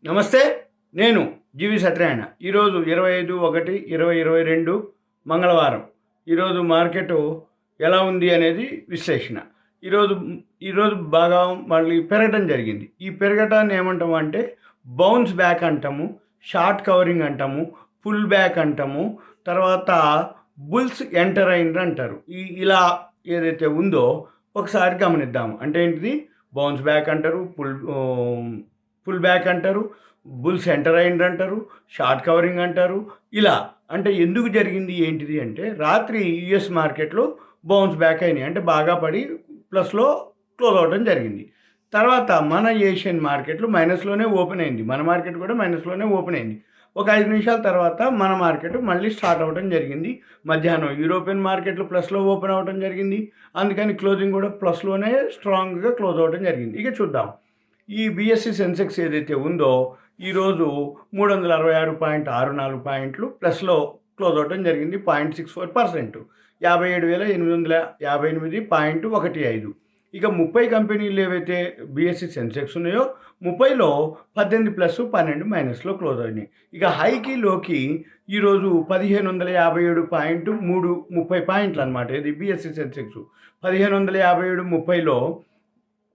నమస్తే. నేను GVSatyanarayana. ఈరోజు 25/1/2022 మంగళవారం. ఈరోజు మార్కెట్ ఎలా ఉంది అనేది విశ్లేషణ. ఈరోజు ఈరోజు బాగా మళ్ళీ పెరగడం జరిగింది. ఈ పెరగటాన్ని ఏమంటాము అంటే బౌన్స్ బ్యాక్ అంటాము, షార్ట్ కవరింగ్ అంటాము, పుల్ బ్యాక్ అంటాము, తర్వాత బుల్స్ ఎంటర్ అయిండ్రు అంటారు. ఇలా ఏదైతే ఉందో ఒకసారి గమనిద్దాము. అంటే ఏంటిది? బౌన్స్ బ్యాక్ అంటారు, పుల్ బ్యాక్ అంటారు, బుల్స్ ఎంటర్ అయిండ్రు అంటారు, షార్ట్ కవరింగ్ అంటారు. ఇలా అంటే ఎందుకు జరిగింది ఏంటిది అంటే రాత్రి యుఎస్ మార్కెట్లో బౌన్స్ బ్యాక్ అయినాయి, అంటే బాగా పడి ప్లస్లో క్లోజ్ అవ్వడం జరిగింది. తర్వాత మన ఏషియన్ మార్కెట్లు మైనస్లోనే ఓపెన్ అయింది. మన మార్కెట్ కూడా మైనస్లోనే ఓపెన్ అయింది. ఒక 5 నిమిషాల తర్వాత మన మార్కెట్ మళ్ళీ స్టార్ట్ అవ్వడం జరిగింది. మధ్యాహ్నం యూరోపియన్ మార్కెట్లు ప్లస్లో ఓపెన్ అవ్వడం జరిగింది. అందుకని క్లోజింగ్ కూడా ప్లస్లోనే స్ట్రాంగ్గా క్లోజ్ అవ్వడం జరిగింది. ఇక చూద్దాం. ఈ బిఎస్సి సెన్సెక్స్ ఏదైతే ఉందో ఈరోజు 366.64 పాయింట్లు ప్లస్లో క్లోజ్ అవ్వడం జరిగింది. 0.64%, 57,858.15. ఇక 30 కంపెనీలు ఏవైతే బిఎస్సి సెన్సెక్స్ ఉన్నాయో 30లో 18 ప్లస్ 12 మైనస్లో క్లోజ్ అయినాయి. ఇక హైకి లోకి ఈరోజు 1557.30 పాయింట్లు అనమాట. ఇది బిఎస్సి సెన్సెక్స్ 1557.30లో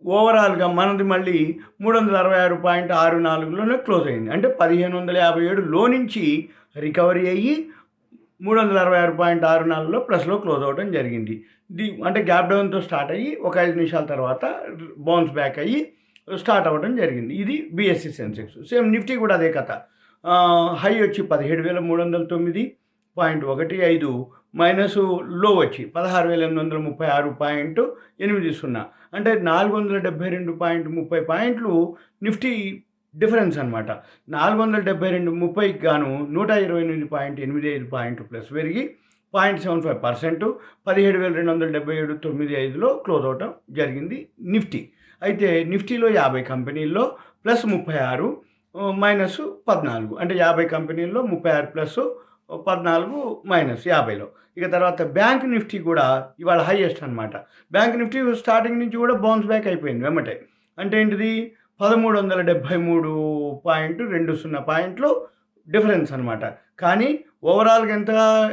ఓవరాల్గా మనది మళ్ళీ 366.64లోనే క్లోజ్ అయింది. అంటే 1557లో నుంచి రికవరీ అయ్యి 366.64లో ప్లస్లో క్లోజ్ అవ్వడం జరిగింది. అంటే గ్యాప్ డౌన్తో స్టార్ట్ అయ్యి ఒక 5 నిమిషాల తర్వాత బౌన్స్ బ్యాక్ అయ్యి స్టార్ట్ అవ్వడం జరిగింది. ఇది బిఎస్సి సెన్సెక్స్. సేమ్ నిఫ్టీ కూడా అదే కథ. హై వచ్చి 17,309.15, మైనస్ లో వచ్చి 16,836.80, అంటే 472.30 పాయింట్లు నిఫ్టీ డిఫరెన్స్ అనమాట. 472.30కి గాను 128.85 పాయింట్లు ప్లస్ పెరిగి 0.75%, 17,277.95లో క్లోజ్ అవటం జరిగింది నిఫ్టీ. అయితే నిఫ్టీలో 50 కంపెనీల్లో ప్లస్ 36, మైనస్ 14, అంటే 50 కంపెనీల్లో 36 ప్లస్ 14 మైనస్ 50లో. ఇక తర్వాత బ్యాంక్ నిఫ్టీ కూడా ఇవాళ హైయెస్ట్ అనమాట. బ్యాంక్ నిఫ్టీ స్టార్టింగ్ నుంచి కూడా బౌన్స్ బ్యాక్ అయిపోయింది వెమ్మటే. అంటే ఏంటిది? 1373.20 పాయింట్లు డిఫరెన్స్ అనమాట. కానీ ఓవరాల్గా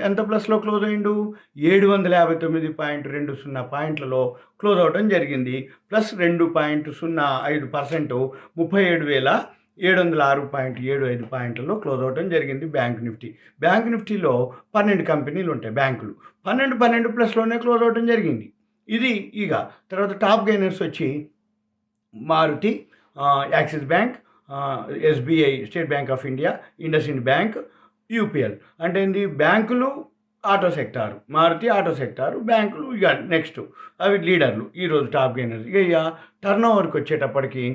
ఎంత ప్లస్లో క్లోజ్ అయ్యిండు? 759.20 పాయింట్లలో క్లోజ్ అవ్వడం జరిగింది. ప్లస్ 2.05%, 37,706.75 పాయింట్లలో క్లోజ్ అవ్వడం జరిగింది బ్యాంక్ నిఫ్టీ. బ్యాంక్ నిఫ్టీలో 12 కంపెనీలు ఉంటాయి బ్యాంకులు. 12 ప్లస్లోనే క్లోజ్ అవ్వడం జరిగింది. ఇది ఇక తర్వాత టాప్ గెయినర్స్ వచ్చి Maruti, Axis bank, SBI, state bank of India, IndusInd bank, UPL. అంటే ఏంటి? బ్యాంకులు, auto sector, Maruti auto sector, బ్యాంకులు ఇక నెక్స్ట్ అవి లీడర్లు ఈరోజు టాప్ గెయినర్స్. ఇక టర్న్ ఓవర్కి వచ్చేటప్పటికి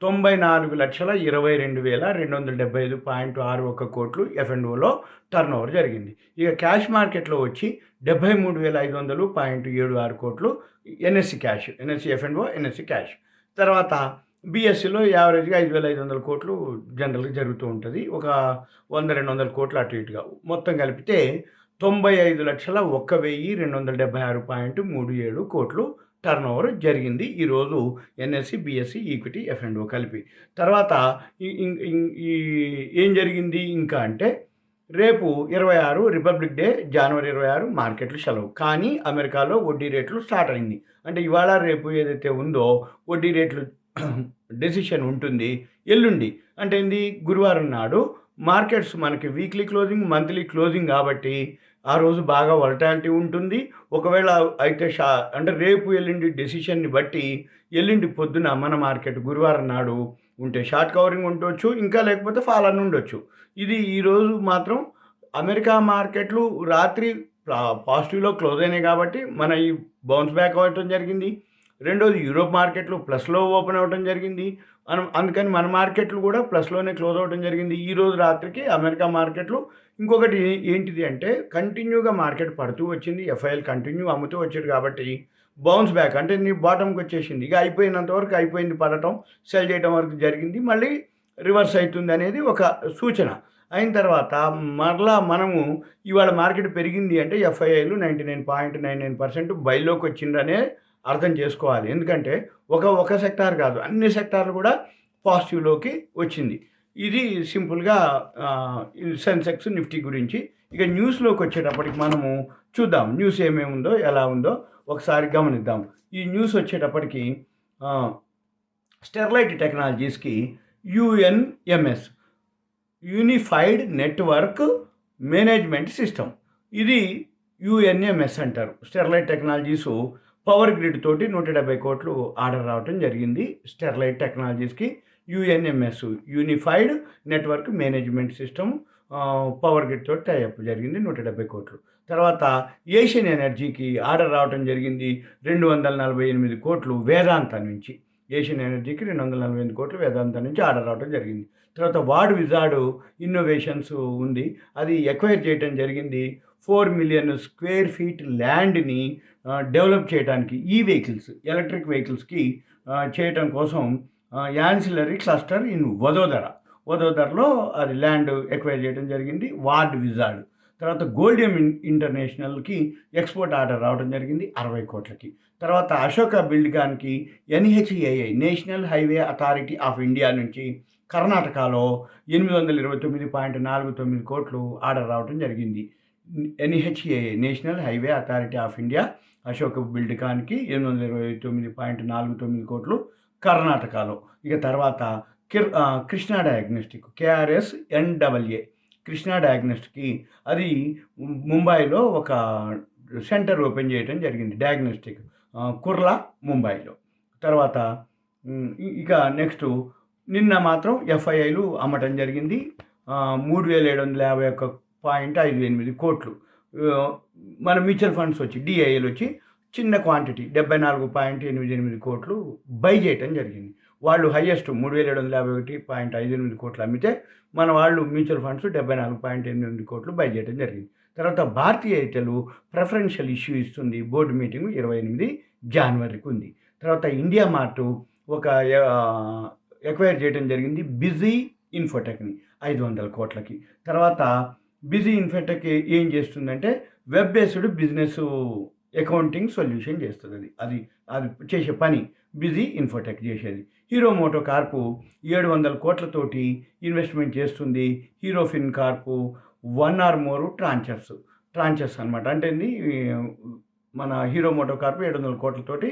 94,22,275.61 కోట్లు ఎఫ్ఎండ్ఓలో టర్న్ ఓవర్ జరిగింది. ఇక క్యాష్ మార్కెట్లో వచ్చి 73,500.76 కోట్లు NSE cash, NSE F and O, NSE cash. తర్వాత బిఎస్సిలో యావరేజ్గా 5,500 కోట్లు జనరల్గా జరుగుతూ ఉంటుంది. ఒక 100-200 కోట్లు అటు ఇటుగా మొత్తం కలిపితే 95,01,276.37 కోట్లు టర్న్ ఓవర్ జరిగింది ఈరోజు ఎన్ఎస్సి, బిఎస్సి, ఈక్విటీ, ఎఫ్ఎండ్ఓ కలిపి. తర్వాత ఏం జరిగింది ఇంకా అంటే రేపు 26 రిపబ్లిక్ డే, జనవరి 26 మార్కెట్లు సెలవు. కానీ అమెరికాలో వడ్డీ రేట్లు స్టార్ట్ అయింది. అంటే ఇవాళ రేపు ఏదైతే ఉందో వడ్డీ రేట్లు డెసిషన్ ఉంటుంది ఎల్లుండి. అంటే ఏంది? గురువారం నాడు మార్కెట్స్ మనకి వీక్లీ క్లోజింగ్, మంత్లీ క్లోజింగ్ కాబట్టి ఆ రోజు బాగా వలటాలిటీ ఉంటుంది. ఒకవేళ అయితే అంటే రేపు ఎల్లుండి డెసిషన్ని బట్టి ఎల్లుండి పొద్దున మన మార్కెట్ గురువారం నాడు ఉంటే షార్ట్ కవరింగ్ ఉండొచ్చు, ఇంకా లేకపోతే ఫాల్ అని ఉండొచ్చు. ఇది ఈరోజు మాత్రం అమెరికా మార్కెట్లు రాత్రి పాజిటివ్లో క్లోజ్ అయినాయి కాబట్టి మన ఈ బౌన్స్ బ్యాక్ అవ్వటం జరిగింది. రెండోది యూరోప్ మార్కెట్లు ప్లస్లో ఓపెన్ అవ్వడం జరిగింది. అందుకని మన మార్కెట్లు కూడా ప్లస్లోనే క్లోజ్ అవ్వడం జరిగింది ఈరోజు రాత్రికి. అమెరికా మార్కెట్లు ఇంకొకటి ఏంటిది అంటే కంటిన్యూగా మార్కెట్ పడుతూ వచ్చింది. ఎఫ్ఐఎల్ కంటిన్యూ అమ్ముతూ వచ్చాడు కాబట్టి బౌన్స్ బ్యాక్ అంటే నీ బాటంకి వచ్చేసింది. ఇక అయిపోయినంత వరకు అయిపోయింది, పడటం సెల్ చేయడం వరకు జరిగింది, మళ్ళీ రివర్స్ అవుతుంది అనేది ఒక సూచన. అయిన తర్వాత మరలా మనము ఇవాళ మార్కెట్ పెరిగింది అంటే ఎఫ్ఐఐలు 99.99% బైలోకి వచ్చిందనే అర్థం చేసుకోవాలి. ఎందుకంటే ఒక సెక్టార్ కాదు, అన్ని సెక్టార్లు కూడా పాజిటివ్లోకి వచ్చింది. ఇది సింపుల్‌గా సెన్సెక్స్, నిఫ్టీ గురించి. ఇక న్యూస్‌లోకి వచ్చేటప్పటికి మనము చూద్దాం. న్యూస్ ఏమేమి ఉందో, ఎలా ఉందో ఒకసారి గమనిద్దాం. ఈ న్యూస్ వచ్చేటప్పటికి ఆహ్, స్టెర్లైట్ టెక్నాలజీస్‌కి UNMS unified network management system. ఇది యూఎన్ఎంఎస్ అంటారు. స్టెర్లైట్ టెక్నాలజీస్ పవర్ గ్రిడ్ తోటి 170 కోట్లు ఆర్డర్ రావటం జరిగింది. స్టెర్లైట్ టెక్నాలజీస్‌కి UNMS unified network management system power grid తోటి టైఅప్ జరిగింది 170 కోట్లు. తర్వాత ఏషియన్ ఎనర్జీకి ఆర్డర్ రావటం జరిగింది 248 కోట్లు వేదాంత నుంచి. ఏషియన్ ఎనర్జీకి 248 కోట్లు వేదాంత నుంచి ఆర్డర్ రావడం జరిగింది. తర్వాత వాడ్ విజార్డ్ ఇన్నోవేషన్స్ ఉంది. అది ఎక్వైర్ చేయడం జరిగింది 4 మిలియన్ స్క్వేర్ ఫీట్ ల్యాండ్ని డెవలప్ చేయడానికి వెహికల్స్, ఎలక్ట్రిక్ వెహికల్స్కి చేయటం కోసం యాన్సిలరీ క్లస్టర్ ఇన్ వదోదరలో అది ల్యాండ్ ఎక్వైర్ చేయడం జరిగింది వాడ్ విజార్డ్. తర్వాత గోల్డియం ఇంటర్నేషనల్కి ఎక్స్పోర్ట్ ఆర్డర్ రావడం జరిగింది 60 కోట్లకి. తర్వాత అశోక బిల్డ్కాన్కి NHAI national highway authority of India నుంచి కర్ణాటకలో 829.49 కోట్లు ఆర్డర్ రావడం జరిగింది. NHAI national highway authority of India Ashok బిల్డ్కాన్కి 829.49 కోట్లు కర్ణాటకలో. ఇక తర్వాత కృష్ణా డయాగ్నోస్టిక్ KRSNAA కృష్ణా డయాగ్నోస్టిక్కి అది ముంబైలో ఒక సెంటర్ ఓపెన్ చేయడం జరిగింది డయాగ్నోస్టిక్ కుర్లా ముంబైలో. తర్వాత ఇక నెక్స్ట్ నిన్న మాత్రం FIIలు అమ్మటం జరిగింది 3751.58 కోట్లు. మన మ్యూచువల్ ఫండ్స్ వచ్చి DIL వచ్చి చిన్న క్వాంటిటీ 74.88 కోట్లు బై చేయటం జరిగింది. వాళ్ళు హయ్యెస్ట్ 3751.58 కోట్లు అమ్మితే మన వాళ్ళు మ్యూచువల్ ఫండ్స్ 74.88 కోట్లు బై చేయడం జరిగింది. తర్వాత భారతీయ ఎయిర్టెల్ ప్రిఫరెన్షియల్ ఇష్యూ ఇస్తుంది. బోర్డు మీటింగ్ 28 జనవరికి ఉంది. తర్వాత ఇండియా మార్ట్ ఒక ఎక్వైర్ చేయడం జరిగింది బిజీ ఇన్ఫోటెక్ని 500 కోట్లకి. తర్వాత బిజీ ఇన్ఫోటెక్ ఏం చేస్తుందంటే web based business accounting solution చేస్తుంది. అది చేసే పని బిజీ ఇన్ఫోటెక్ చేసేది. హీరో మోటో కార్పు 700 కోట్లతోటి ఇన్వెస్ట్మెంట్ చేస్తుంది. Hero Fin Corp 1 or more tranches అనమాట. అంటే మన హీరో మోటో కార్ప్ 700 కోట్లతోటి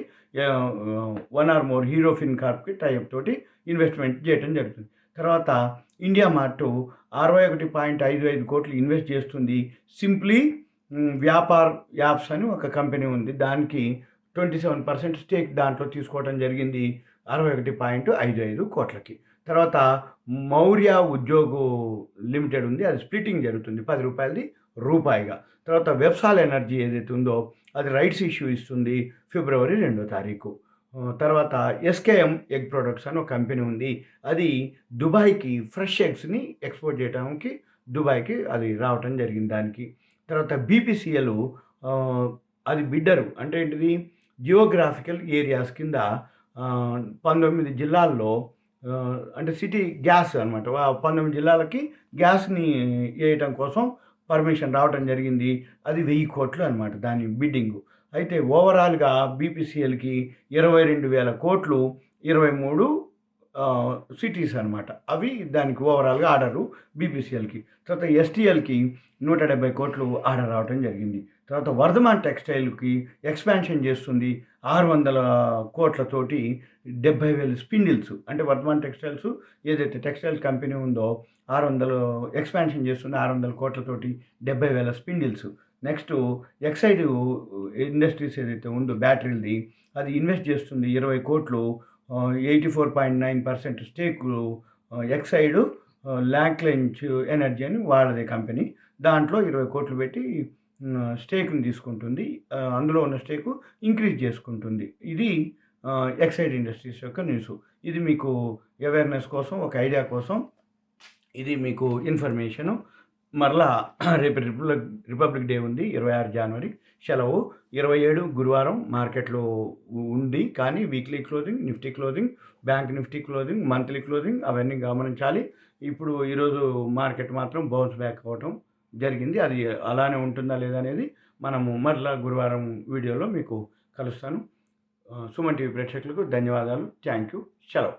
1 or more హీరో ఫిన్ కార్ప్కి టైఅప్ తోటి ఇన్వెస్ట్మెంట్ చేయడం జరుగుతుంది. తర్వాత ఇండియా మార్ట్ 61.55 కోట్లు ఇన్వెస్ట్ చేస్తుంది. సింప్లీ వ్యాపార్ యాప్స్ అని ఒక కంపెనీ ఉంది. దానికి 27% స్టేక్ దాంట్లో తీసుకోవడం జరిగింది 61.55 కోట్లకి. తర్వాత మౌర్య ఉద్యోగు లిమిటెడ్ ఉంది. అది స్ప్లిట్టింగ్ జరుగుతుంది 10 రూపాయలది రూపాయిగా. తర్వాత వెబ్సాల్ ఎనర్జీ ఏదైతే ఉందో అది రైట్స్ ఇష్యూ ఇస్తుంది ఫిబ్రవరి 2వ తారీఖు. తర్వాత SKM ఎగ్ ప్రొడక్ట్స్ అని ఒక కంపెనీ ఉంది. అది దుబాయ్కి ఫ్రెష్ ఎగ్స్ని ఎక్స్పోర్ట్ చేయడానికి దుబాయ్కి అది రావటం జరిగింది దానికి. తర్వాత BPCL అది బిడ్డరు అంటే ఏంటిది జియోగ్రాఫికల్ ఏరియాస్ కింద 19 జిల్లాల్లో అంటే సిటీ గ్యాస్ అనమాట 19 జిల్లాలకి గ్యాస్ని వేయటం కోసం పర్మిషన్ రావటం జరిగింది. అది 1000 కోట్లు అనమాట దాని బిడ్డింగు. అయితే ఓవరాల్గా BPCLకి 22,000 కోట్లు 23 సిటీస్ అనమాట. అవి దానికి ఓవరాల్గా ఆర్డరు BPCLకి. తర్వాత STLకి 170 కోట్లు ఆర్డర్ రావడం జరిగింది. తర్వాత వర్ధమాన్ టెక్స్టైల్కి ఎక్స్పాన్షన్ చేస్తుంది 600 కోట్లతోటి 70,000 స్పిన్డిల్స్. అంటే వర్ధమాన్ టెక్స్టైల్స్ ఏదైతే టెక్స్టైల్ కంపెనీ ఉందో 600 ఎక్స్పాన్షన్ చేస్తుంది 600 కోట్లతోటి 70,000 స్పిన్డిల్స్. నెక్స్ట్ ఎక్సైడ్ ఇండస్ట్రీస్ ఏదైతే ఉందో బ్యాటరీలది అది ఇన్వెస్ట్ చేస్తుంది 20 కోట్లు 84.9% స్టేకు ఎక్సైడ్ ల్యాంక్లెంచ్ ఎనర్జీ అని వాళ్ళదే కంపెనీ. దాంట్లో 20 కోట్లు పెట్టి స్టేక్ని తీసుకుంటుంది. అందులో ఉన్న స్టేకు ఇంక్రీజ్ చేసుకుంటుంది. ఇది ఎక్సైడ్ ఇండస్ట్రీస్ యొక్క న్యూస్. ఇది మీకు అవేర్నెస్ కోసం ఒక ఐడియా కోసం ఇది మీకు ఇన్ఫర్మేషను. మరలా రేపు రిపబ్లిక్ డే ఉంది 26 జనవరి సెలవు. 27 గురువారం మార్కెట్లో ఉంది. కానీ weekly closing, Nifty closing, bank Nifty closing, monthly closing అవన్నీ గమనించాలి. ఇప్పుడు ఈరోజు మార్కెట్ మాత్రం బౌన్స్ బ్యాక్ అవ్వటం జరిగింది. అది అలానే ఉంటుందా లేదా అనేది మనము మరలా గురువారం వీడియోలో మీకు కలుస్తాను. సుమన్ టీవీ ప్రేక్షకులకు ధన్యవాదాలు. Thank you. సెలవు.